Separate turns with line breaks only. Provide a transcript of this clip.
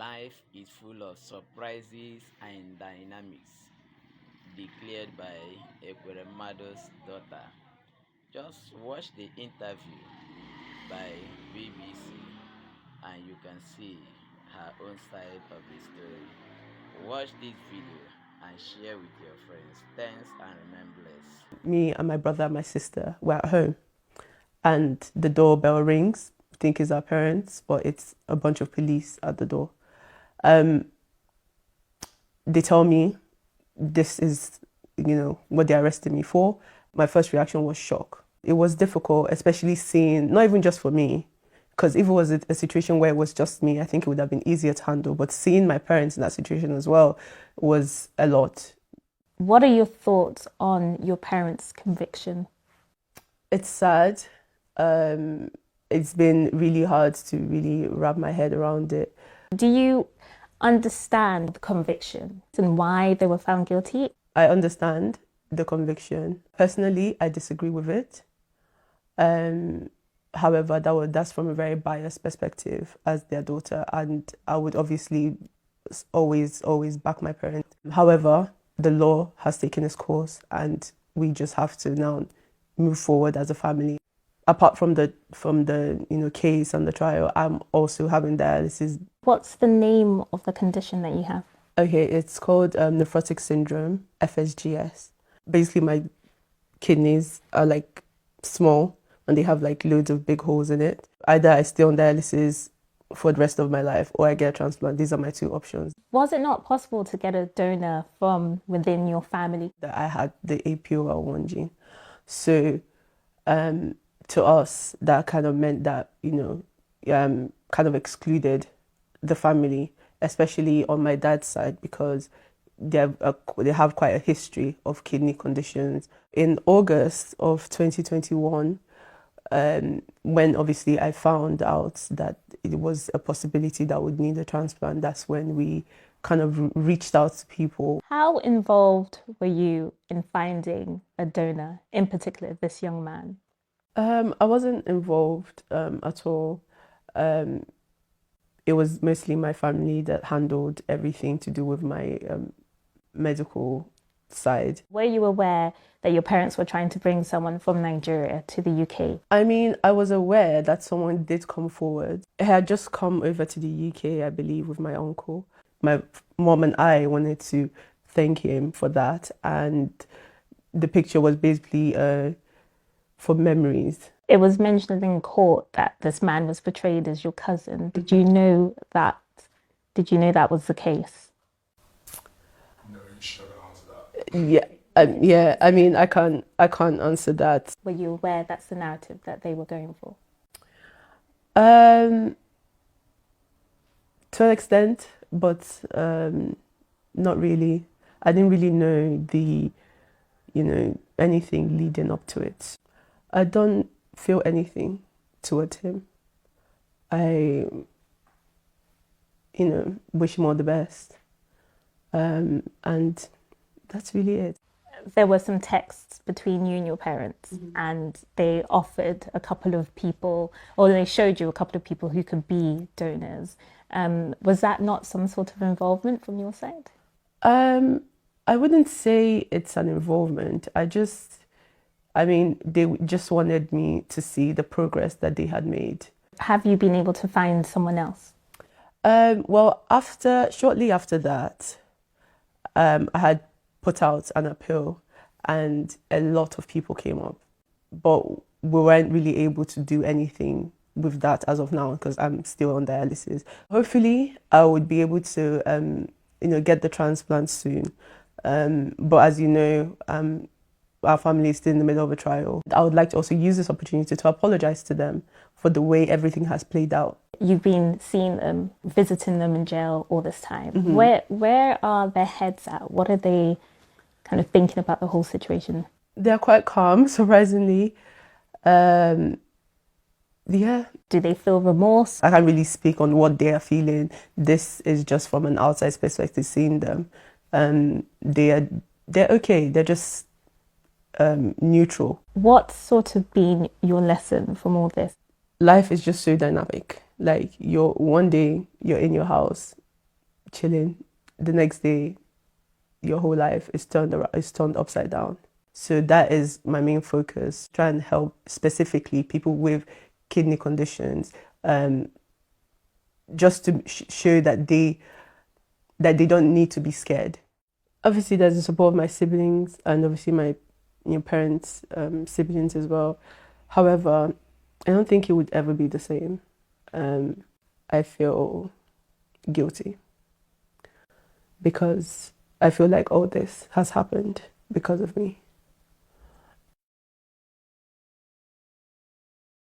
Life is full of surprises and dynamics, declared by Ekweremado's daughter. Just watch the interview by BBC and you can see her own side of the story. Watch this video and share with your friends. Thanks and remember bless.
Me and my brother and my sister were at home and the doorbell rings. I think it's our parents, but it's a bunch of police at the door. They tell me this is, what they arrested me for. My first reaction was shock. It was difficult, especially seeing, not even just for me, because if it was a situation where it was just me, I think it would have been easier to handle. But seeing my parents in that situation as well was a lot.
What are your thoughts on your parents' conviction?
It's sad. It's been really hard to really wrap my head around it.
Do you understand the conviction and why they were found guilty?
I understand the conviction. Personally, I disagree with it. However, that's from a very biased perspective as their daughter, and I would obviously always back my parents. However, the law has taken its course, and we just have to now move forward as a family. Apart from the case and the trial, I'm also having dialysis.
What's the name of the condition that you have?
Okay, it's called nephrotic syndrome, FSGS. Basically, my kidneys are like small and they have like loads of big holes in it. Either I stay on dialysis for the rest of my life or I get a transplant. These are my two options.
Was it not possible to get a donor from within your family?
That I had the APOL1 gene. So to us, that kind of meant that, kind of excluded the family, especially on my dad's side, because they have quite a history of kidney conditions. In August of 2021, when obviously I found out that it was a possibility that I would need a transplant, that's when we kind of reached out to people.
How involved were you in finding a donor, in particular this young man?
I wasn't involved at all. It was mostly my family that handled everything to do with my medical side.
Were you aware that your parents were trying to bring someone from Nigeria to the UK?
I mean, I was aware that someone did come forward. I had just come over to the UK, I believe, with my uncle. My mom and I wanted to thank him for that, and the picture was basically for memories.
It was mentioned in court that this man was portrayed as your cousin. Did you know that? Did you know that was the case?
No, you should answer that.
Yeah. I mean, I can't answer that.
Were you aware that's the narrative that they were going for?
To an extent, but not really. I didn't really know anything leading up to it. I don't feel anything towards him. I, wish him all the best. And that's really it.
There were some texts between you and your parents, and they offered a couple of people, or they showed you a couple of people who could be donors. Was that not some sort of involvement from your side?
I wouldn't say it's an involvement. They just wanted me to see the progress that they had made.
Have you been able to find someone else?
Well, shortly after that, I had put out an appeal and a lot of people came up, but we weren't really able to do anything with that as of now because I'm still on dialysis. Hopefully, I would be able to, get the transplant soon. But as you know, our family is still in the middle of a trial. I would like to also use this opportunity to apologize to them for the way everything has played out.
You've been seeing them, visiting them in jail all this time. Where are their heads at? What are they kind of thinking about the whole situation?
They're quite calm, surprisingly. Yeah.
Do they feel remorse?
I can't really speak on what they are feeling. This is just from an outside perspective, seeing them. They're okay. They're just neutral.
What's sort of been your lesson from all this?
Life is just so dynamic. Like one day you're in your house, chilling. The next day, your whole life is turned upside down. So that is my main focus. Try and help specifically people with kidney conditions, just to show that they don't need to be scared. Obviously, there's the support of my siblings and obviously my parents' siblings as well. However, I don't think it would ever be the same. I feel guilty because I feel like all this has happened because of me.